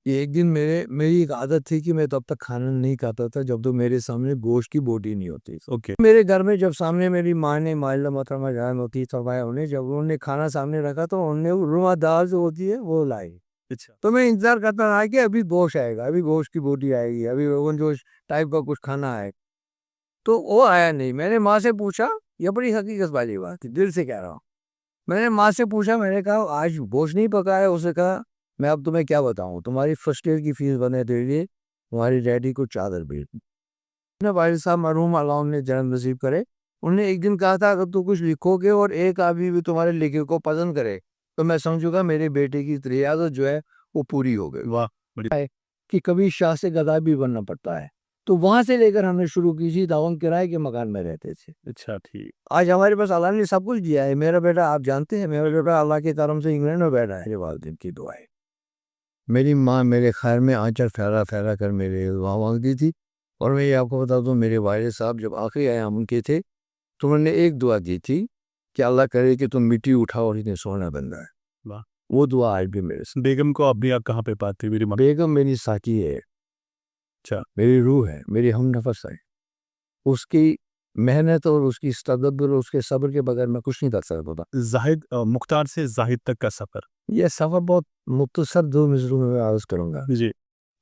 یہ ایک دن میری ایک عادت تھی کہ میں تب تک کھانا نہیں کھاتا تھا جب تک میرے سامنے گوشت کی بوٹی نہیں ہوتی. اوکے. میرے گھر میں جب سامنے میری ماں نے مائلہ محترمہ جان ہوتی فرمایا انہیں، جب انہوں نے کھانا سامنے رکھا تو انہوں نے روما دال جو ہوتی ہے وہ لائی. اچھا. تو میں انتظار کرتا رہا کہ ابھی گوشت آئے گا، ابھی گوشت کی بوٹی آئے گی، ابھی روغن جوش ٹائپ کا کچھ کھانا آئے. تو وہ آیا نہیں. میں نے ماں سے پوچھا، یہ بڑی حقیقت والی بات تھی، دل سے کہہ رہا ہوں. میں نے ماں سے پوچھا، میں نے کہا آج گوشت نہیں پکایا. اسے کہا میں اب تمہیں کیا بتاؤں، تمہاری فرسٹ ایئر کی فیس بنے تیرے لیے تمہاری ڈیڈی کو چادر بھیج. والد صاحب مرحوم اللہ نے جنم نصیب کرے، انہوں نے ایک دن کہا تھا اگر تو کچھ لکھو گے اور ایک آدمی بھی تمہارے لکھے کو پسند کرے تو میں سمجھوں گا میرے بیٹے کی ریاضت جو ہے وہ پوری ہو گئی. واہ بڑی. کہ کبھی شاہ سے گدا بھی بننا پڑتا ہے. تو وہاں سے لے کر ہم نے شروع کی تھی. داون کرائے کے مکان میں رہتے تھے. اچھا ٹھیک. آج ہمارے پاس اللہ نے سب کچھ دیا ہے. میرا بیٹا آپ جانتے ہیں، میرا بیٹا اللہ کے کرم سے انگلینڈ میں بیٹھا ہے. والدین کی دعا ہے. میری ماں میرے خیر میں آنچر پھیلا پھیلا کر میرے دعا مانگتی تھی. اور میں یہ آپ کو بتا دوں، میرے والد صاحب جب آخری ایام ان کے تھے تو انہوں نے ایک دعا دی تھی کہ اللہ کرے کہ تم مٹی اٹھاؤ اور انہیں سونا بن جائے. واہ. وہ دعا آج بھی میرے ساتھ. بیگم کو اب بھی آپ کہاں پہ پاتے؟ میری ماں. بیگم میری ساتھی ہے، اچھا. میری روح ہے، میری ہم نفس ہے. اس کی محنت اور اس کی تدبر اور اس کے صبر کے بغیر میں کچھ نہیں کر سکتا تھا. زاہد مختار سے زاہد تک کا سفر. یہ سفر بہت مختصر دو مصروں میں عرض کروں گا. جی.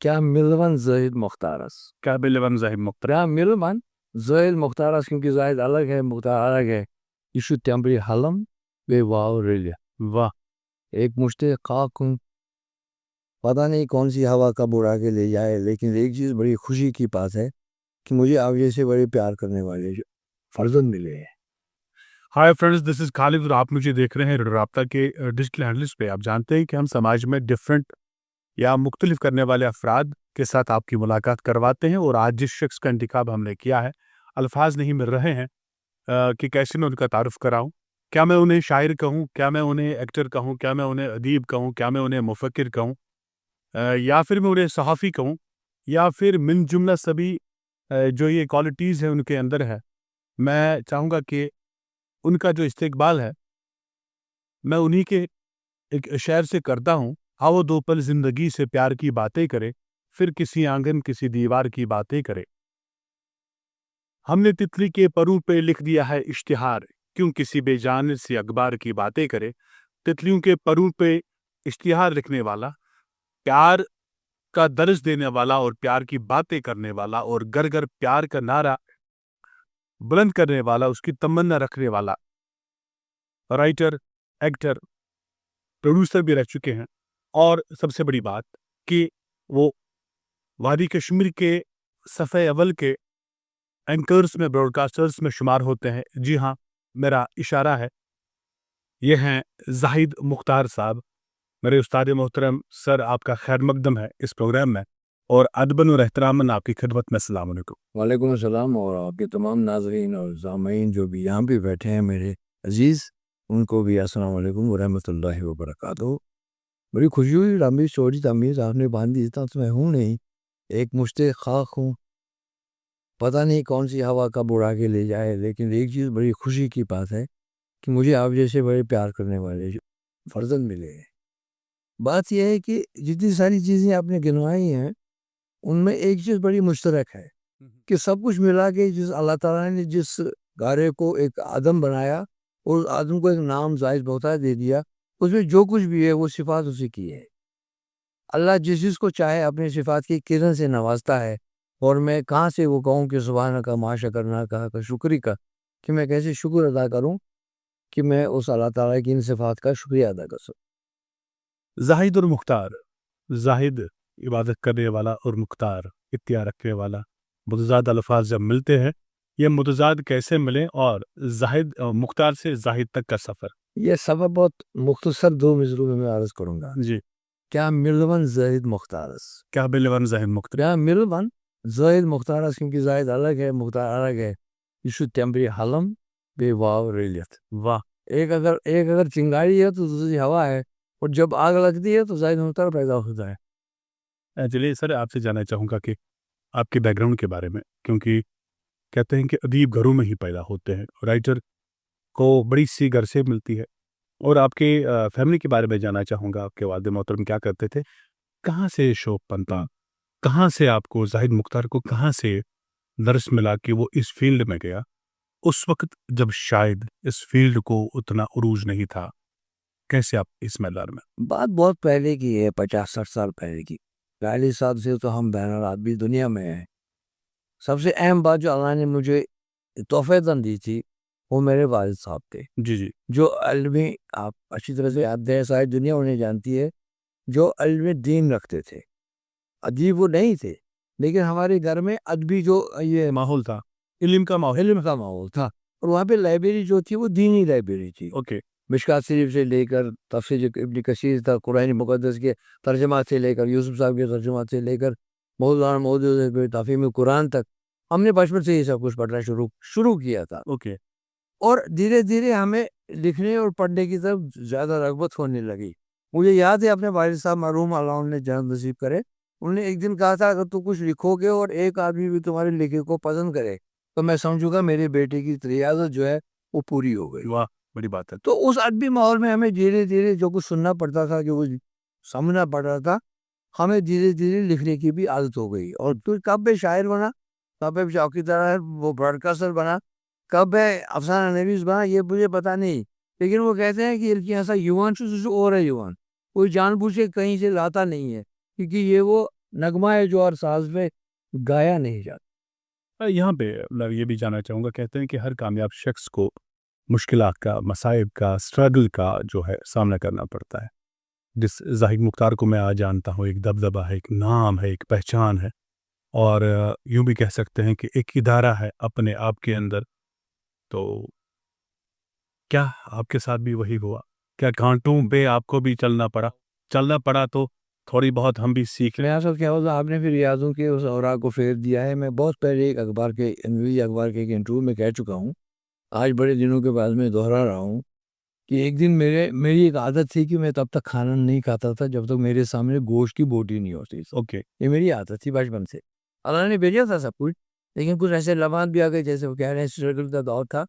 کیا ملون زاہد مختارس، کیا بلون زاہد مختار. کیا ملون زاہد مختارس، کیونکہ زاہد الگ ہے مختار الگ ہے. یشو تمبری حلم بے واو ریلیہ. واہ. ایک مشتے خاک ہوں، پتہ نہیں کون سی ہوا کب اڑا کے لے جائے، لیکن ایک چیز بڑی خوشی کی بات ہے کہ مجھے آپ جیسے بڑے پیار کرنے والے فرزند ملے ہیں. ہائی فرینڈز، دس از خالد اور آپ مجھے دیکھ رہے ہیں رابطہ کے ڈیجیٹل ہینڈلز پہ. آپ جانتے ہیں کہ ہم سماج میں ڈفرینٹ یا مختلف کرنے والے افراد کے ساتھ آپ کی ملاقات کرواتے ہیں. اور آج جس شخص کا انتخاب ہم نے کیا ہے، الفاظ نہیں مل رہے ہیں کہ کیسے میں ان کا تعارف کراؤں. کیا میں انہیں شاعر کہوں، کیا میں انہیں ایکٹر کہوں، کیا میں انہیں ادیب کہوں، کیا میں انہیں مفکر کہوں، یا پھر میں انہیں صحافی کہوں، یا پھر من جملہ سبھی جو یہ کوالٹیز ہیں ان کے اندر ہے. میں چاہوں گا کہ ان کا جو استقبال ہے میں انہی کے ایک شعر سے کرتا ہوں. آؤ دو پل زندگی سے پیار کی باتیں کرے، پھر کسی آنگن کسی دیوار کی باتیں کرے. ہم نے تتلی کے پروں پہ لکھ دیا ہے اشتہار، کیوں کسی بے جان سے اخبار کی باتیں کرے. تتلیوں کے پروں پہ اشتہار لکھنے والا، پیار کا درس دینے والا اور پیار کی باتیں کرنے والا اور گھر گھر پیار کا نعرہ بلند کرنے والا، اس کی تمنا رکھنے والا رائٹر، ایکٹر، پروڈیوسر بھی رہ چکے ہیں. اور سب سے بڑی بات کہ وہ وادی کشمیر کے صفحے اول کے اینکرز میں، براڈ کاسٹرز میں شمار ہوتے ہیں. جی ہاں، میرا اشارہ ہے. یہ ہیں زاہد مختار صاحب. میرے استاد محترم سر، آپ کا خیر مقدم ہے اس پروگرام میں، اور ادباً اور احتراماً آپ کی خدمت میں. السلام علیکم. وعلیکم السلام. اور آپ کے تمام ناظرین اور سامعین جو بھی یہاں پہ بیٹھے ہیں میرے عزیز، ان کو بھی السلام علیکم ورحمۃ اللہ وبرکاتہ. بڑی خوشی ہوئی، لمبی چوڑی تمیز آپ نے باندھی. اتنا تو میں ہوں نہیں، ایک مشتے خاک ہوں، پتہ نہیں کون سی ہوا کب اڑا کے لے جائے. لیکن ایک چیز بڑی خوشی کی بات ہے کہ مجھے آپ جیسے بڑے پیار کرنے والے فرزند ملے ہیں. بات یہ ہے کہ جتنی ساری چیزیں آپ نے گنوائی ہیں ان میں ایک چیز بڑی مشترک ہے کہ سب کچھ ملا کے جس اللہ تعالیٰ نے جس گارے کو ایک آدم بنایا اور اس آدم کو ایک نام زاہد مختار دے دیا، اس میں جو کچھ بھی ہے وہ صفات اسی کی ہے. اللہ جس چیز کو چاہے اپنے صفات کی کرن سے نوازتا ہے. اور میں کہاں سے وہ کہوں کہ سبحانہ کا ما شکرنا کا شکری کا، کہ میں کیسے شکر ادا کروں کہ میں اس اللہ تعالیٰ کی ان صفات کا شکریہ ادا کر سکوں. زاہد اور مختار. زاہد عبادت کرنے والا اور مختار اختیار رکھنے والا. متضاد الفاظ جب ملتے ہیں، یہ متضاد کیسے ملیں؟ اور زاہد مختار سے زاہد تک کا سفر. یہ سفر بہت مختصر دو مصروں میں عرض کروں گا. جی. کیا ملون زاہد مختارس، کیا بلون زاہد مختار. کیا ملون زاہد مختارس، کیونکہ زاہد الگ ہے مختار الگ ہے. یشو تمبری حلم بے واو ریلیت. واہ. ایک اگر چنگاری ہے تو دوسری ہوا ہے، اور جب آگ لگتی ہے تو زاہد مختار پیدا ہوتا ہے. چلیے سر، آپ سے جاننا چاہوں گا کہ آپ کے بیک گراؤنڈ کے بارے میں، کیونکہ کہتے ہیں کہ ادیب گھروں میں ہی پیدا ہوتے ہیں، رائٹر کو بڑی سی گھر سے ملتی ہے. اور آپ کے فیملی کے بارے میں جاننا چاہوں گا. آپ کے والد محترم کیا کرتے تھے؟ کہاں سے یہ شوق بنتا؟ کہاں سے آپ کو زاہد مختار کو کہاں سے درس ملا کہ وہ اس فیلڈ میں گیا اس وقت جب شاید اس فیلڈ کو اتنا عروج نہیں تھا؟ کیسے آپ اس میدان میں؟ بات بہت پہلے کی ہے، 50-60 سال پہلے کی. 40 سال سے تو ہم بین الاقوامی دنیا میں ہیں. سب سے اہم بات جو اللہ نے مجھے توفیقاً دی تھی وہ میرے والد صاحب تھے، جی جی جو علمی، آپ اچھی طرح سے یاد ہے، ساری دنیا انہیں جانتی ہے، جو علم دین رکھتے تھے. ادیب وہ نہیں تھے لیکن ہمارے گھر میں ادبی جو یہ ماحول تھا، علم کا ماحول. علم کا ماحول تھا، اور وہاں پہ لائبریری جو تھی وہ دینی لائبریری تھی. اوکے. مشکات شریف سے لے کر تفسیر ابن کثیر تک، قرآن مقدس کے ترجمات سے لے کر، یوسف صاحب کے ترجمات سے لے کر، مولانا مودودی تفہیم قرآن تک، ہم نے بچپن سے یہ سب کچھ پڑھنا شروع کیا تھا. اوکے. اور دھیرے دھیرے ہمیں لکھنے اور پڑھنے کی طرف زیادہ رغبت ہونے لگی. مجھے یاد ہے اپنے والد صاحب مرحوم اللہ نے جنت نصیب کرے، انہوں نے ایک دن کہا تھا اگر تو کچھ لکھو گے اور ایک آدمی بھی تمہارے لکھے کو پسند کرے تو میں سمجھوں گا میرے بیٹے کی ریاضت جو ہے وہ پوری ہو گئی. واہ، بڑی بات ہے. تو اس ادبی ماحول میں ہمیں دھیرے دھیرے جو کچھ سننا پڑتا تھا، جو کچھ سمجھنا پڑ رہا تھا، ہمیں دھیرے دھیرے لکھنے کی بھی عادت ہو گئی. اور تو کب میں شاعر بنا، کب میں چوکیدار وہ براڈکاسٹر بنا، کب ہے افسانہ نویس بنا، یہ مجھے پتا نہیں. لیکن وہ کہتے ہیں کہ الکی ایسا یوان اور ہے یوان، کوئی جان بوجھ کے کہیں سے لاتا نہیں ہے، کیونکہ یہ وہ نغمہ ہے جو ہر ساز میں گایا نہیں جاتا. یہاں پہ میں یہ بھی جاننا چاہوں گا، کہتے ہیں کہ ہر کامیاب شخص کو مشکلات کا، مصائب کا، اسٹرگل کا جو ہے سامنا کرنا پڑتا ہے. جس زاہد مختار کو میں آج جانتا ہوں، ایک دبدبہ ہے، ایک نام ہے، ایک پہچان ہے، اور یوں بھی کہہ سکتے ہیں کہ ایک ادارہ ہے اپنے آپ کے اندر. تو کیا آپ کے ساتھ بھی وہی ہوا؟ کیا کانٹوں پہ آپ کو بھی چلنا پڑا تو تھوڑی بہت ہم بھی سیکھ لیں؟ میں سب کیا ہوتا، آپ نے پھر ریاضوں کے اس اوراق کو پھیر دیا ہے. میں بہت پہلے ایک اخبار کے ایک انٹرویو میں کہہ چکا ہوں، آج بڑے دنوں کے بعد میں دہرا رہا ہوں کہ ایک دن میری ایک عادت تھی کہ میں تب تک کھانا نہیں کھاتا تھا جب تک میرے سامنے گوشت کی بوٹی نہیں ہوتی. اوکے. یہ میری عادت تھی بچپن سے. اللہ نے بھیجا تھا سب کچھ، لیکن کچھ ایسے لمحات بھی آ گئے جیسے وہ کہہ رہے ہیں اسٹرگل کا دور تھا.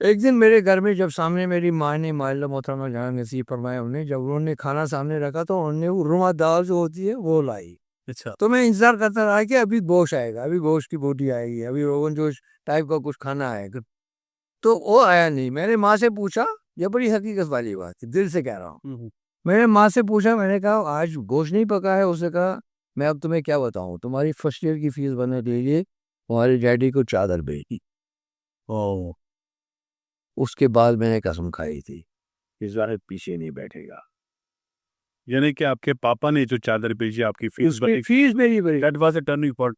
ایک دن میرے گھر میں جب سامنے میری ماں نے، مائلہ محترمہ جہاں نصیب فرمایا جب انہوں نے کھانا سامنے رکھا تو انہوں نے وہ روما دال جو ہوتی ہے وہ لائی. اچھا. تو میں انتظار کرتا رہا کہ ابھی گوشت آئے گا، ابھی گوشت کی بوٹی آئے گی، ابھی روغن جوش ٹائپ کا کچھ کھانا آئے گا. تو وہ آیا نہیں. میں نے ماں سے پوچھا، یہ بڑی حقیقت والی بات ہے، دل سے کہہ رہا ہوں. میں نے ماں سے پوچھا، میں نے کہا آج گوشت نہیں پکا ہے. اس نے کہا میں اب تمہیں کیا بتاؤں، تمہاری فرسٹ ایئر کی فیس بنے لیجیے، تمہارے ڈیڈی کو چادر بھیجی. اوہ. اس کے بعد میں نے قسم کھائی تھی اس بار پیچھے نہیں بیٹھے گا. یعنی کہ آپ کے پاپا نے جو چادر بھیجی آپ کی فیس میری بڑی. That was a turning point.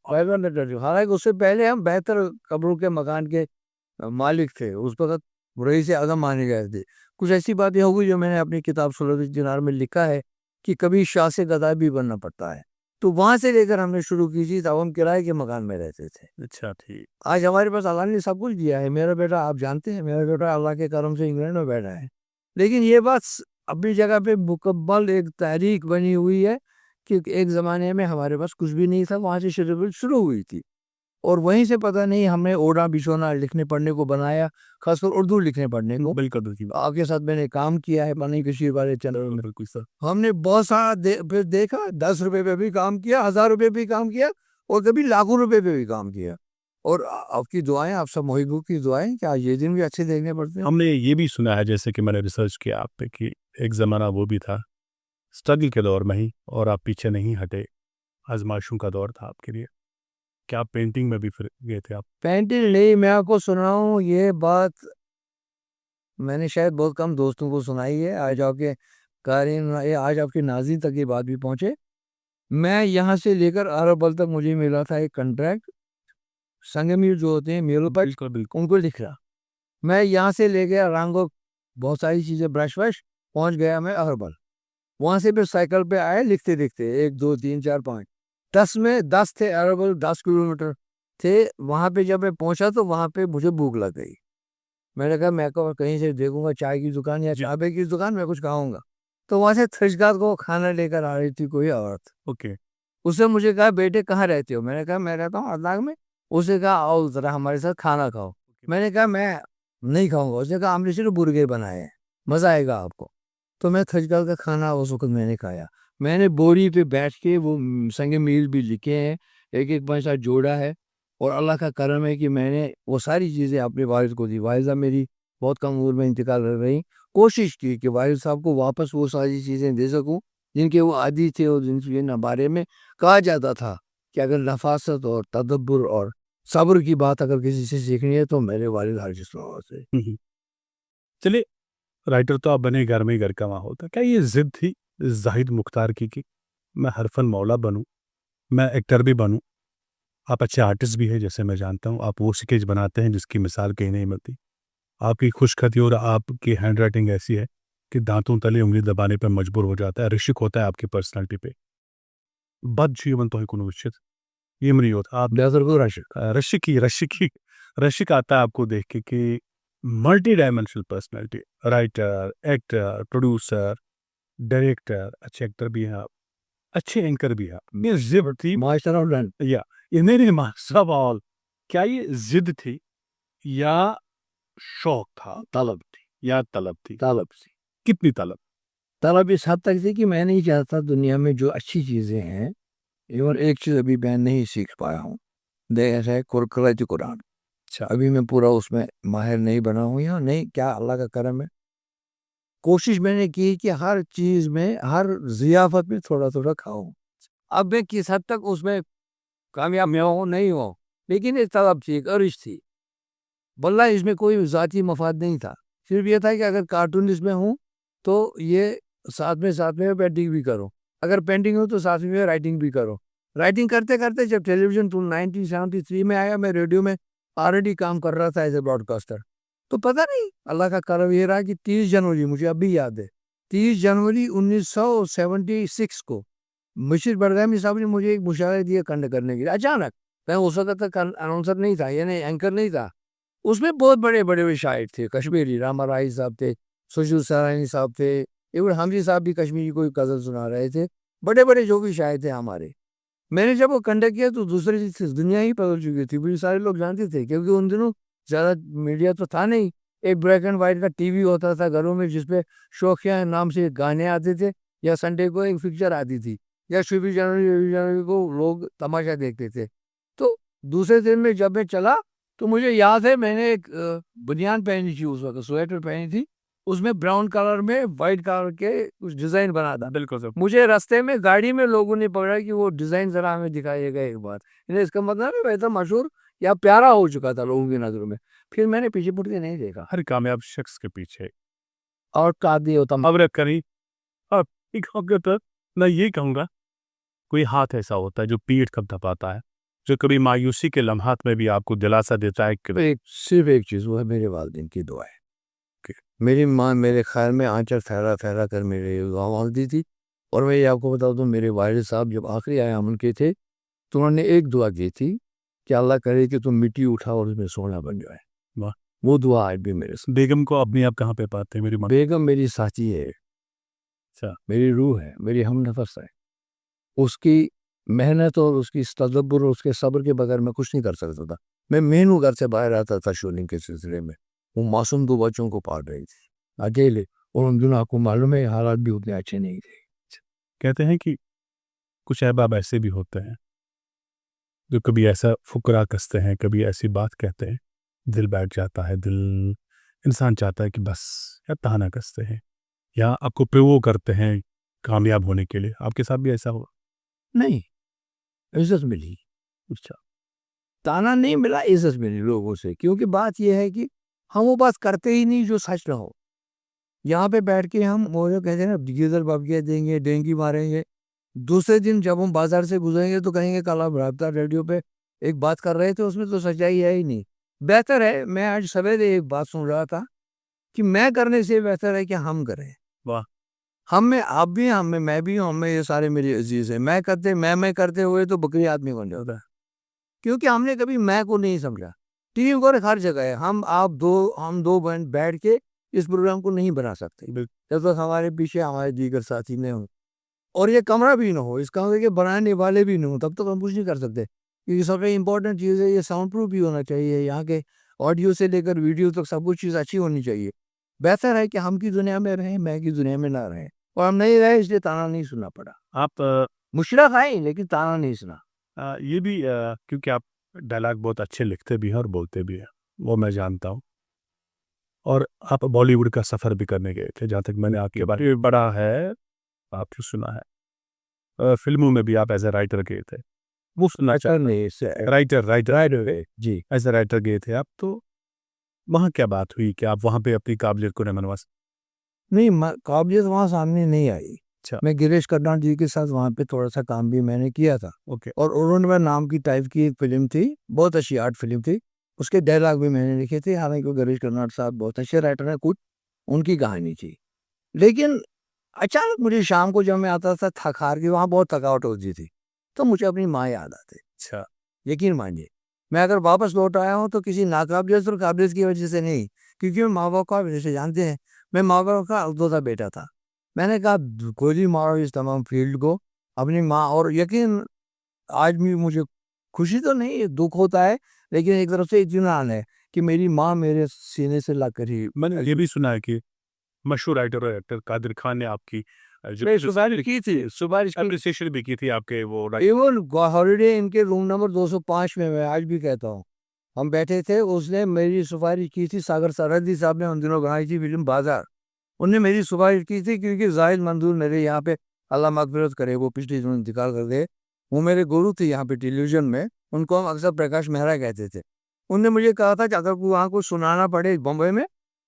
حالانکہ اس سے پہلے ہم بہتر قبروں کے مکان کے مالک تھے، اس وقت رئیس اعظم مانے گئے تھے. کچھ ایسی باتیں ہو گئی جو میں نے اپنی کتاب سلطنت دینار میں لکھا ہے کہ کبھی شاہ سے گدا بھی بننا پڑتا ہے. تو وہاں سے لے کر ہم نے شروع کی تھی، تب ہم کرائے کے مکان میں رہتے تھے. اچھا ٹھیک. آج ہمارے پاس اللہ نے سب کچھ دیا ہے. میرا بیٹا آپ جانتے ہیں، میرا بیٹا اللہ کے کرم سے انگلینڈ میں بیٹھا ہے. لیکن یہ بات اپنی جگہ پہ مکمل ایک تحریک بنی ہوئی ہے کہ ایک زمانے میں ہمارے پاس کچھ بھی نہیں تھا، وہاں سے شروع ہوئی تھی، اور وہیں سے پتہ نہیں ہم نے اوڑا بچھونا لکھنے پڑھنے کو بنایا، خاص کر اردو لکھنے پڑھنے کو. بالکل. آپ کے ساتھ میں نے کام کیا ہے پانی کشیر والے چینل میں. بالکل سر. ہم نے بہت سارا پھر دیکھا، 10 روپے پہ بھی کام کیا، 1000 روپے بھی کام کیا، اور کبھی لاکھوں روپے پہ بھی کام کیا. اور آپ کی دعائیں، آپ سب محبوبوں کی دعائیں، کیا یہ دن بھی اچھے دیکھنے پڑتے ہیں. ہم نے یہ بھی سنا ہے، جیسے کہ میں نے ریسرچ کیا آپ پہ، کہ ایک زمانہ وہ بھی تھا اسٹرگل کے دور میں ہی، اور آپ پیچھے نہیں ہٹے، آزمائشوں کا دور تھا آپ کے لیے. کیا آپ پینٹنگ میں بھی پھر گئے تھے آپ؟ پینٹنگ نہیں، میں آپ کو سناؤں یہ بات میں نے شاید بہت کم دوستوں کو سنائی ہے. آج آپ کے قارئین، آج آپ کے ناظرین تک یہ بات بھی پہنچے. میں یہاں سے لے کر عربل تک مجھے ملا تھا ایک کنٹریکٹ، سنگ میل جو ہوتے ہیں میل پر، ان کو لکھ رہا. میں یہاں سے لے گیا رنگو، بہت ساری چیزیں، برش پہنچ گیا میں عربل. وہاں سے پھر سائیکل پہ آئے لکھتے 1 2 3 4 5 10 میں 10 تھے عربل، 10 کلومیٹر تھے. وہاں پہ جب میں پہنچا تو وہاں پہ مجھے بھوک لگ گئی. میں نے کہا میں کہیں سے دیکھوں گا چائے کی دکان یا چابے کی دکان، میں کچھ کھاؤں گا. تو وہاں سے تھرشگاہ کو کھانا لے کر آ رہی تھی کوئی عورت. اوکے. اس نے مجھے کہا بیٹے کہاں رہتے ہو؟ میں نے کہا میں رہتا ہوں ادلاگ میں. اس نے کہا آؤ ذرا ہمارے ساتھ کھانا کھاؤ. میں نے کہا میں نہیں کھاؤں گا. اس نے کہا ہم نے صرف برگر بنائے ہیں، مزہ آئے گا آپ کو. تو میں تھرشگاہ کا کھانا اس وقت میں نے کھایا. میں نے بوری پہ بیٹھ کے وہ سنگ میل بھی لکھے ہیں، ایک ایک پانچ ساتھ جوڑا ہے، اور اللہ کا کرم ہے کہ میں نے وہ ساری چیزیں اپنے والد کو دی. والدہ میری بہت کم عمر میں انتقال کر رہی، کوشش کی کہ والد صاحب کو واپس وہ ساری چیزیں دے سکوں جن کے وہ عادی تھے، اور جن کے بارے میں کہا جاتا تھا کہ اگر نفاست اور تدبر اور صبر کی بات اگر کسی سے سیکھنی ہے تو میرے والد حاجی صاحب سے. چلیے، رائٹر تو آپ بنے، گھر میں ہی گھر کا ماحول تھا. کیا یہ ضد تھی زاہد مختار کی کہ میں حرفن مولا بنوں، میں ایکٹر بھی بنوں؟ آپ اچھے آرٹسٹ بھی ہیں جیسے میں جانتا ہوں، آپ وہ سکیچ بناتے ہیں جس کی مثال کہیں نہیں ملتی. آپ کی خوش خطی اور آپ کی ہینڈ رائٹنگ ایسی ہے کہ دانتوں تلے انگلی دبانے پہ مجبور ہو جاتا ہے. رشک ہوتا ہے آپ کی پرسنالٹی پہ. بد جیون تو ہے کنو وشت یہ نہیں ہوتا. آپ بہتر کو راشد رشک آتا ہے آپ کو دیکھ کے کہ multi dimensional personality, writer, actor, producer, director, اچھے ایکٹر بھی ہیں آپ، اچھے اینکر بھی ہیں آپ. یہ ضد تھی ماسٹر آف لینڈ. یا یہ نہیں سوال، کیا یہ ضد تھی یا شوق تھا طلب تھی. یا طلب تھی؟ طلب تھی. کتنی طلب؟ طلب اس حد تک تھی کہ میں نہیں چاہتا دنیا میں جو اچھی چیزیں ہیں، ایون ایک چیز ابھی میں نہیں سیکھ پایا ہوں، جیسے قرآن. اچھا، ابھی میں پورا اس میں ماہر نہیں بنا ہوں یا نہیں، کیا اللہ کا کرم ہے. کوشش میں نے کی کہ ہر چیز میں، ہر ضیافت میں تھوڑا تھوڑا کھاؤں. اب میں کس حد تک اس میں کامیاب میں ہوں نہیں ہوں، لیکن ایک طلب تھی، ایک عرش تھی. واللہ اس میں کوئی ذاتی مفاد نہیں تھا، صرف یہ تھا کہ اگر کارٹون اس میں ہوں تو یہ ساتھ میں پینٹنگ بھی کرو، اگر پینٹنگ ہو تو ساتھ میں رائٹنگ بھی کرو. رائٹنگ کرتے کرتے جب ٹیلی ویژن 1973 میں آیا، میں ریڈیو میں آلریڈی کام کر رہا تھا ایز اے براڈ کاسٹر. تو پتہ نہیں اللہ کا کرم یہ رہا کہ 30 جنوری مجھے اب بھی یاد ہے، 30 جنوری 1976 کو مشیر بڑگامی صاحب نے مجھے ایک مشاہدہ دیا کنڈ کرنے کے لیے اچانک. میں اس وقت تک اناؤنسر نہیں تھا، یعنی اینکر نہیں تھا. اس میں بہت بڑے بڑے شاعر تھے کشمیری، راما رائی صاحب تھے، سشیل سرانی صاحب تھے، ایون حمزی صاحب بھی کشمیری کوئی غزل سنا رہے تھے، بڑے بڑے جو بھی شاعر تھے ہمارے. میں نے جب وہ کنڈکٹ کیا تو دوسری دنیا ہی بدل چکی تھی، مجھے سارے لوگ جانتے تھے کیونکہ ان دنوں زیادہ میڈیا تو تھا نہیں. ایک بلیک اینڈ وائٹ کا ٹی وی ہوتا تھا گھروں میں جس پہ شوقیہ نام سے گانے آتے تھے، یا سنڈے کو ایک پکچر آتی تھی، یا 26 جنوری کو لوگ تماشا دیکھتے تھے. تو دوسرے دن میں جب میں چلا تو مجھے یاد ہے میں نے ایک بنیان پہنی تھی، اس وقت سویٹر پہنی تھی، اس میں براؤن کلر میں وائٹ کلر کے کچھ ڈیزائن بنا تھا. بالکل سر. مجھے راستے میں گاڑی میں لوگوں نے پکڑا کہ وہ ڈیزائن ذرا ہمیں دکھائیے گا ایک بار. یعنی اس کا مطلب ہے بہتر مشہور یا پیارا ہو چکا تھا لوگوں کی نظروں میں. پھر میں نے پیچھے مڑ کے نہیں دیکھا. ہر کامیاب شخص کے پیچھے اور قادی ہوتا اب کری اب میں یہ کہوں گا کوئی ہاتھ ایسا ہوتا ہے جو پیٹھ کب دھپاتا ہے، جو کبھی مایوسی کے لمحات میں بھی آپ کو دلاسا دیتا ہے کہ صرف ایک چیز، وہ ہے میرے والدین کی دعا ہے. میری ماں میرے خیال میں آنچل پھیلا پھیلا کر میرے والدی تھی. اور میں یہ آپ کو بتا دوں، میرے والد صاحب جب آخری ایام ان کے تھے تو انہوں نے ایک دعا کی تھی کہ اللہ کرے کہ تم مٹی اٹھا اور اس میں سونا بن جائے. واہ. وہ دعا آج بھی میرے ساتھ. بیگم کو اپنی آپ کہاں پہ پاتے ہیں؟ میری ماں. بیگم میری ساتھی ہے، اچھا، میری روح ہے، میری ہم نفس ہے. اس کی محنت اور اس کی تدبر اور اس کے صبر کے بغیر میں کچھ نہیں کر سکتا تھا. میں مہینوں گھر سے باہر آتا تھا شوٹنگ کے سلسلے میں. وہ معصوم 2 بچوں کو پال رہی تھی اکیلے، اور ان دنوں آپ کو معلوم ہے حالات بھی اتنے اچھے نہیں تھے. کہتے ہیں کہ کچھ احباب ایسے بھی ہوتے ہیں جو کبھی ایسا فکرا کستے ہیں، کبھی ایسی بات کہتے ہیں، دل بیٹھ جاتا ہے، دل انسان چاہتا ہے کہ بس یا تانا کستے ہیں یا آپ کو پیو کرتے ہیں کامیاب ہونے کے لیے. آپ کے ساتھ بھی ایسا ہوا؟ نہیں، عزت ملی. اچھا، تانا نہیں ملا، عزت ملی لوگوں سے. کیونکہ بات یہ ہے کہ ہم وہ بات کرتے ہی نہیں جو سچ نہ ہو. یہاں پہ بیٹھ کے ہم وہ جو کہتے ہیں نا گیزر بابکیاں دیں گے، ڈینگی ماریں گے، دوسرے دن جب ہم بازار سے گزریں گے تو کہیں گے کل آپ رابطہ ریڈیو پہ ایک بات کر رہے تھے، اس میں تو سچائی ہے ہی نہیں. بہتر ہے، میں آج سویرے ایک بات سن رہا تھا کہ میں کرنے سے بہتر ہے کہ ہم کریں. واہ. ہم میں آپ بھی ہیں، ہم میں میں بھی ہوں، ہم میں یہ سارے میری عزیز ہیں. میں کرتے ہوئے تو بکری آدمی بن جاتا ہے، کیونکہ ہم نے کبھی میں کو نہیں سمجھا. ٹیم ورک ہر جگہ ہے. ہم دو بہن بیٹھ کے اس پروگرام کو نہیں بنا سکتے جب تک ہمارے پیچھے ہمارے دیگر ساتھی نہ ہوں اور یہ کمرہ بھی نہ ہو، اس کمرے کے بنانے والے بھی نہ ہوں، تب تک ہم کچھ نہیں کر سکتے. کیونکہ سب سے امپورٹنٹ چیز ہے یہ ساؤنڈ پروف بھی ہونا چاہیے. یہاں کے آڈیو سے لے کر ویڈیو تک سب کچھ چیز اچھی ہونی چاہیے. بہتر ہے کہ ہم کی دنیا میں رہیں، میں کی دنیا میں نہ رہیں، اور ہم نہیں رہے اس لیے تانا نہیں سننا پڑا. آپ مشرق آئی لیکن تانا نہیں سنا. یہ بھی کیونکہ آپ ڈائلاگ بہت اچھے لکھتے بھی ہیں اور بولتے بھی ہیں، وہ میں جانتا ہوں. اور آپ بالی ووڈ کا سفر بھی کرنے گئے تھے، جہاں تک میں نے آپ کے بارے میں پڑھا ہے، آپ کو سنا ہے. فلموں میں بھی آپ ایز اے رائٹر گئے تھے، وہ سننا چاہتا رائٹر جی. ایز اے رائٹر گئے تھے آپ. تو وہاں کیا بات ہوئی کہ آپ وہاں پہ اپنی قابلیت کو نہ منوا سکتے؟ نہیں، قابلیت وہاں سامنے نہیں آئی. اچھا، میں گریش کرناٹ جی کے ساتھ وہاں پہ تھوڑا سا کام بھی میں نے کیا تھا. اوکے. اور ارون میں نام کی ٹائپ کی ایک فلم تھی، بہت اچھی آرٹ فلم تھی، اس کے ڈائلاگ بھی میں نے لکھے تھے. حالانکہ گریش کرناٹ صاحب بہت اچھے رائٹر ہیں، کچھ ان کی کہانی تھی. لیکن اچانک مجھے شام کو جب میں آتا تھا تھک ہار کے، وہاں بہت تھکاوٹ ہوتی تھی، تو مجھے اپنی ماں یاد آتی. اچھا، یقین مانیے، میں اگر واپس لوٹ آیا ہوں تو کسی ناقابلیت اور قابلیت کی وجہ سے نہیں، کیونکہ میں ماں باپ کا وجہ سے جانتے ہیں میں ماں باپ کا اکلوتا بیٹا تھا. میں نے کہا گولی مارو اس تمام فیلڈ کو اپنی ماں. اور یقین آج بھی مجھے خوشی تو نہیں، دکھ ہوتا ہے، لیکن ایک طرف سے اطمینان ہے کہ میری ماں میرے سینے سے لگ کر ہی. میں نے یہ بھی سنا ہے کہ مشہور رائٹر اور ایکٹر قادر خان نے آپ کی سفارش کی تھی، سفارش کی. اپریسیشن بھی کی تھی آپ کے وہ ایون ہالیڈے ان کے روم نمبر 205 میں آج بھی کہتا ہوں ہم بیٹھے تھے، اس نے میری سفارش کی تھی. ساگر سرحدی صاحب نے ان دنوں بنائی تھی فلم بازار، ان نے میری سفارش کی تھی کیونکہ زاہد منظور میرے یہاں پہ اللہ مغفرت کرے، وہ پچھلی دنوں انتقال کر گئے، وہ میرے گرو تھے یہاں پہ ٹیلی ویژن میں، ان کو ہم اکثر پرکاش مہرا کہتے تھے. انہوں نے مجھے کہا تھا کہ اگر وہاں کو سنانا پڑے بمبئی میں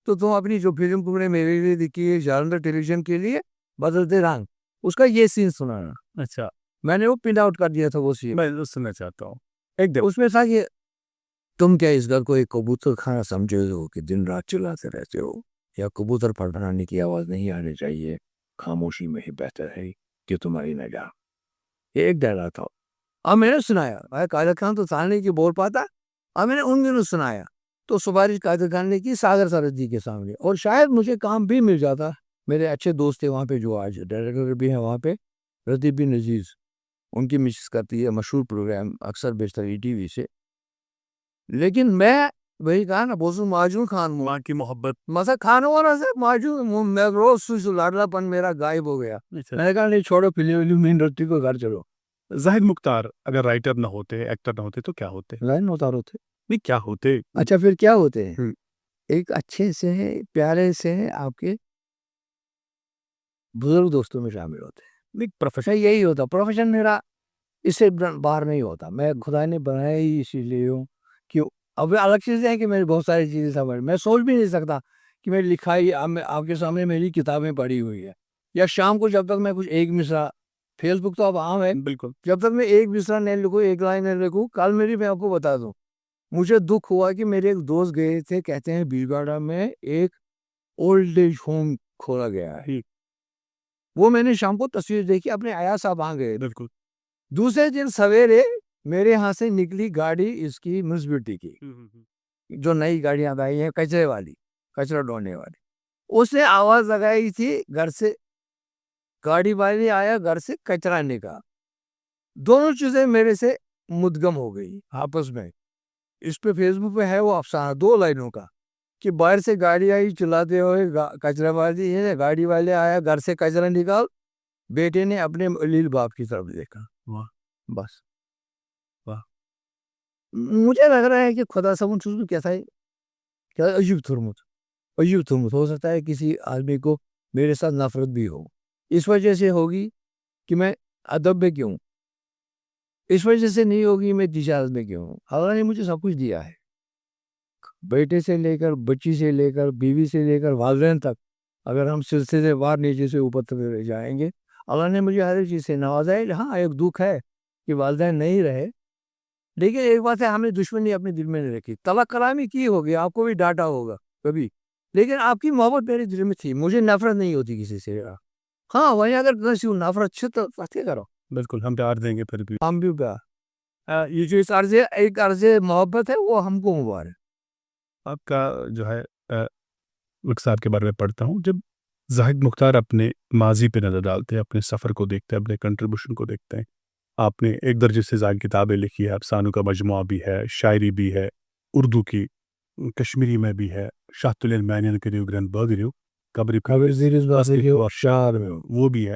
تو تم اپنی جو فلم تم نے میرے لیے لکھی ہے جالندھر ٹیلی ویژن کے لیے بدلتے رنگ، اس کا یہ سین سنانا. اچھا، میں نے وہ پرنٹ آؤٹ کر دیا تھا وہ سین. میں سننا چاہتا ہوں. ایک دن اس میں تھا کہ تم کیا اس گھر کو ایک کبوتر خانہ سمجھے ہو کہ دن رات چلاتے رہتے ہو، یا کبوتر پھڑپڑانے کی آواز نہیں آنی چاہیے، خاموشی میں ہی بہتر ہے کہ تمہاری نجات. یہ ایک ڈائلاگ تھا. اب میں نے سنایا، میں قادر خان تو تھا نہیں کہ بول پاتا، اب میں نے ان دنوں سنایا تو سفارش قادر خان نے کی ساگر سرحدی کے سامنے، اور شاید مجھے کام بھی مل جاتا. میرے اچھے دوست تھے وہاں پہ جو آج ڈائریکٹر بھی ہیں وہاں پہ، ردیف بن عزیز، ان کی مسز کرتی ہے مشہور پروگرام اکثر بیشتر ای ٹی وی سے. لیکن میں وہی کہا نا بوسو ماجون خان وہاں کی محبت مسا کھانا والا سے ماجون میں روز سوئی لاڈلا پن میرا غائب ہو گیا. میں نے کہا نہیں چھوڑو فلم مین رتی کو گھر چلو. زاہد مختار اگر رائٹر نہ ہوتے، ایکٹر نہ ہوتے تو کیا ہوتے؟ لائن اتار ہوتے. نہیں کیا ہوتے؟ اچھا پھر کیا ہوتے ہیں؟ ایک اچھے سے پیارے سے آپ کے بزرگ دوستوں میں شامل ہوتے ہیں. نہیں پروفیشن یہی ہوتا پروفیشن میرا، اس سے باہر نہیں ہوتا. میں خدا نے بنایا ہی اسی لیے ہوں کہ اب الگ چیزیں ہیں کہ میری بہت ساری چیزیں سمجھ میں سوچ بھی نہیں سکتا کہ میری لکھائی آپ کے سامنے میری کتابیں پڑھی ہوئی ہے، یا شام کو جب تک میں کچھ ایک مصرع، فیس بک تو اب عام ہے، بالکل جب تک میں ایک مصرع نہیں لکھوں، ایک لائن نہیں لکھوں. کل میری میں آپ کو بتا دوں، مجھے دکھ ہوا کہ میرے ایک دوست گئے تھے، کہتے ہیں بیلگاڑا میں ایک اولڈ ایج ہوم کھولا گیا ہے. وہ میں نے شام کو تصویر دیکھی، اپنے آیا صاحب آ گئے. بالکل. دوسرے دن سویرے میرے ہاں سے نکلی گاڑی اس کی میونسپلٹی کی، جو نئی گاڑیاں آئی ہیں کچرے والی، کچرا ڈھونے والی. اس نے آواز لگائی تھی گھر سے، گاڑی والی آیا گھر سے کچرا نکال. دونوں چیزیں میرے سے مدغم ہو گئی آپس میں. اس پہ فیس بک پہ ہے وہ افسانہ 2 لائنوں کا کہ باہر سے گاڑی آئی چلاتے ہوئے، کچرا والی ہے، گاڑی والے آیا گھر سے کچرا نکال. بیٹے نے اپنے علیل باپ کی طرف دیکھا. واہ بس واہ. مجھے لگ رہا ہے کہ خدا سب چیز کیسا ہے، کیا عجیب تھرمت ہو سکتا ہے کسی آدمی کو میرے ساتھ نفرت بھی ہو. اس وجہ سے ہوگی کہ میں ادب میں کیوں، اس وجہ سے نہیں ہوگی میں تجارت میں کیوں. اللہ نے مجھے سب کچھ دیا ہے، بیٹے سے لے کر بچی سے لے کر بیوی سے لے کر والدین تک. اگر ہم سلسلے سے باہر نیچے سے اوپر تک جائیں گے، اللہ نے مجھے ہر چیز سے نوازا ہے. ہاں ایک دکھ ہے کہ والدین نہیں رہے، لیکن ایک بات ہے، ہم نے دشمنی اپنے دل میں نہیں رکھی. طلاق کلامی کی ہوگی، آپ کو بھی ڈانٹا ہوگا کبھی، لیکن آپ کی محبت میرے دل میں تھی. مجھے نفرت نہیں ہوتی کسی سے. ہاں وہیں اگر کسی کو نفرت چھ تو فتح کرو، بالکل ہم پیار دیں گے پھر بھی. ہم بھی پیار. یہ جو اس عرض ایک عرض محبت ہے وہ ہم کو مبارک. آپ کا جو ہے صاحب کے بارے میں پڑھتا ہوں، جب زاہد مختار اپنے ماضی پہ نظر ڈالتے ہیں، اپنے سفر کو دیکھتے ہیں، اپنے کنٹریبیوشن کو دیکھتے ہیں. آپ نے 1 درجے سے زائد کتابیں لکھی ہے، افسانوں کا مجموعہ بھی ہے، شاعری بھی ہے، اردو کی، کشمیری میں بھی ہے، شاہت العلمین کریو گرن بغریو قبری شعر میں وہ بھی ہے.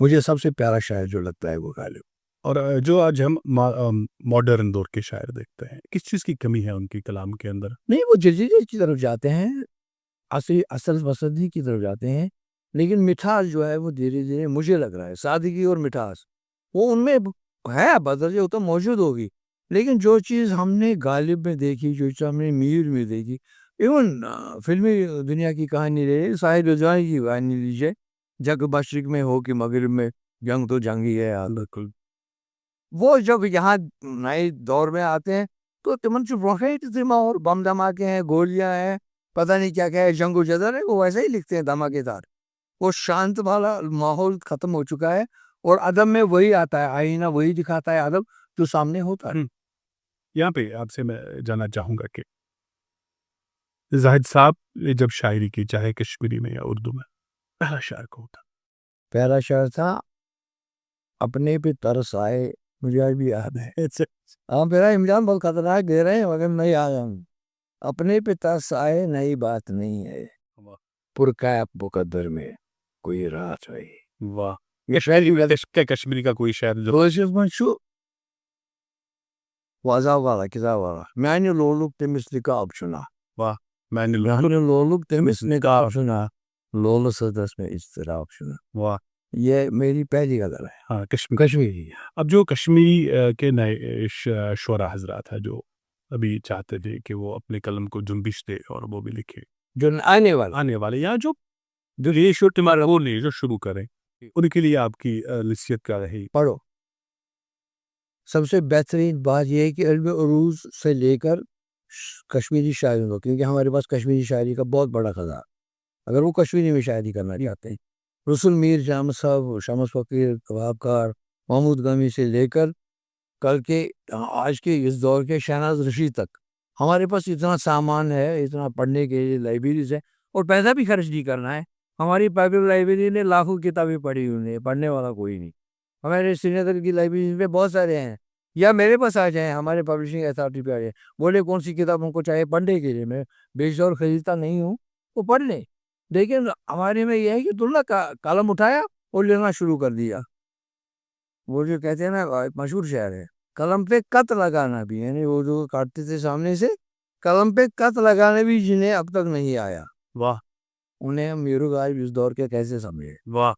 مجھے سب سے پیارا شاعر جو لگتا ہے وہ غالب. اور جو آج ہم ماڈرن دور کے شاعر دیکھتے ہیں کس چیز کی کمی ہے ان کی کلام کے اندر؟ نہیں وہ جزیرے کی طرف جاتے ہیں، اصل مسدی کی طرف جاتے ہیں، لیکن مٹھاس جو ہے وہ دھیرے دھیرے مجھے لگ رہا ہے سادگی اور مٹھاس وہ ان میں ہے، بدل وہ تو موجود ہوگی، لیکن جو چیز ہم نے غالب میں دیکھی، جو چیز ہم نے میر میں دیکھی، ایون فلمی دنیا کی کہانی لے ساحر رضوانی کی کہانی لیجیے، جگ مشرق میں ہو کہ مغرب میں، جنگ تو جنگ ہی ہے. بالکل وہ جب یہاں نئے دور میں آتے ہیں تو تمن چھ برونٹھ اور بم دھماکے ہیں، گولیاں ہیں، پتہ نہیں کیا کیا ہے، جنگ و جدل ہے، وہ ویسے ہی لکھتے ہیں دھماکے دار. وہ شانت والا ماحول ختم ہو چکا ہے اور ادب میں وہی آتا ہے، آئینہ وہی دکھاتا ہے ادب جو سامنے ہوتا ہے. یہاں پہ آپ سے میں جاننا چاہوں گا کہ زاہد صاحب نے جب شاعری کی، چاہے کشمیری میں یا اردو میں، پہلا شاعر کون تھا؟ پہلا شعر تھا اپنے پہ ترس آئے، مجھے آج بھی یاد ہے. ہاں میرا امجان بہت خطرناک دے رہے ہیں مگر نہیں آ جاؤں. اپنے پہ ترس آئے نئی بات نہیں ہے، پرکیف مقدر میں کوئی رات ہے. واہ، یہ شاعری کشمیری کا کوئی شاعر جو واضح والا کتاب والا میں نے لولک تمس نکاب سنا. واہ، میں نے لولک تمس نکاب سنا، لول سدس میں اضطراب سنا. واہ، یہ میری پہلی غزل ہے. ہاں کشمیری. اب جو کشمیری کے نئے شعراء حضرات ہیں جو ابھی چاہتے تھے کہ وہ اپنے قلم کو جنبش دے اور وہ بھی لکھے، جو آنے والے یا جو یہ شو تمہارا وہ نہیں جو شروع کریں، ان کے لیے آپ کی نصیحت کیا رہی؟ پڑھو. سب سے بہترین بات یہ ہے کہ علم عروض سے لے کر کشمیری شاعری ہو، کیونکہ ہمارے پاس کشمیری شاعری کا بہت بڑا خزانہ. اگر وہ کشمیری میں شاعری کرنا چاہتے ہیں، رسول میر جامع صاحب، شمس فقیر، کباب کار، محمود غمی سے لے کر کل کے آج کے اس دور کے شہناز رشید تک ہمارے پاس اتنا سامان ہے، اتنا پڑھنے کے لیے لائبریریز ہے، اور پیسہ بھی خرچ نہیں کرنا ہے. ہماری پبلک لائبریری نے لاکھوں کتابیں پڑھی ہوئی ہیں، پڑھنے والا کوئی نہیں. ہمارے سری نگر کی لائبریری میں بہت سارے ہیں، یا میرے پاس آ جائیں، ہمارے پبلشنگ اتھارٹی پہ آ جائیں، بولے کون سی کتاب ان کو چاہیے پڑھنے کے لیے، میں بیچ اور خریدتا نہیں ہوں، وہ پڑھ لیں. لیکن ہمارے میں یہ ہے کہ دلہ کا قلم اٹھایا اور لینا شروع کر دیا. وہ جو کہتے ہیں نا مشہور شعر ہے، قلم پہ قط لگانا بھی، یعنی وہ جو کاٹتے تھے سامنے سے، قلم پہ قط لگانا بھی جنہیں اب تک نہیں آیا. واہ، انہیں ہم میرو غالب اس دور کے کیسے سمجھے. واہ،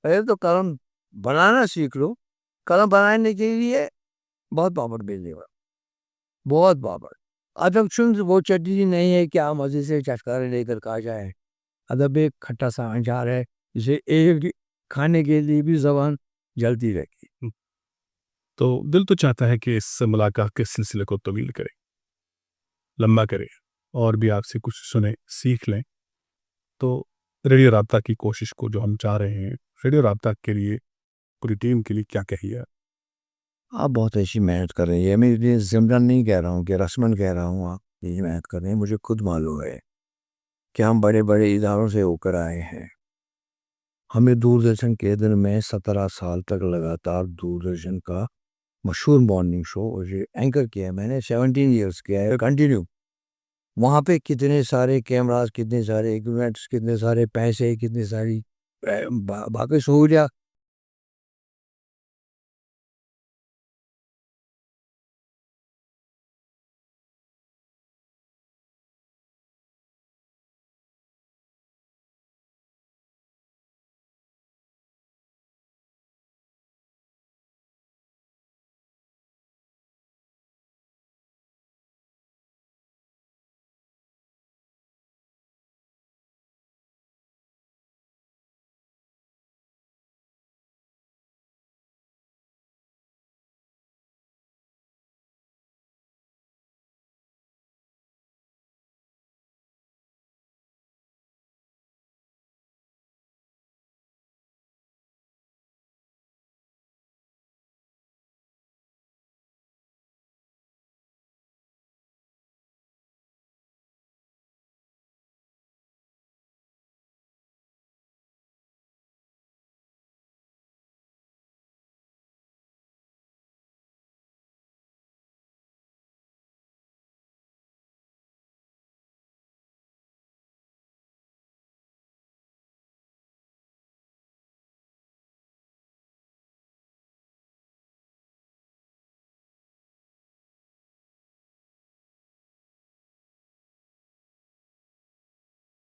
پہلے تو قلم بنانا سیکھ لو. قلم بنانے کے لیے بہت بابر بیچنے والا، بہت بابر. ادب چند وہ چٹنی نہیں ہے کہ آپ مزے سے چٹکارے لے کر کھا جائیں. ادب ایک کھٹا سا انچار ہے جسے ایک کھانے کے لیے بھی زبان جلتی رہتی. تو دل تو چاہتا ہے کہ اس ملاقات کے سلسلے کو طویل کرے، لمبا کرے، اور بھی آپ سے کچھ سنیں، سیکھ لیں. تو ریڈیو رابطہ کی کوشش کو جو ہم چاہ رہے ہیں، ریڈیو رابطہ کے لیے پوری ٹیم کے لیے کیا کہیے؟ آپ بہت ایسی محنت کر رہے ہیں، یہ میں یہ ضمن نہیں کہہ رہا ہوں کہ رسمن کہہ رہا ہوں. آپ یہ محنت کر رہے ہیں، مجھے خود معلوم ہے کہ ہم بڑے بڑے اداروں سے ہو کر آئے ہیں. ہمیں دوردرشن کے دن میں 17 سال تک لگاتار دوردرشن کا مشہور مارننگ شو اینکر کیا ہے میں نے، 17 ایئرس کیا ہے کنٹینیو. وہاں پہ کتنے سارے کیمراز، کتنے سارے ایکوپمنٹس، کتنے سارے پیسے، کتنے ساری باقی سہولیات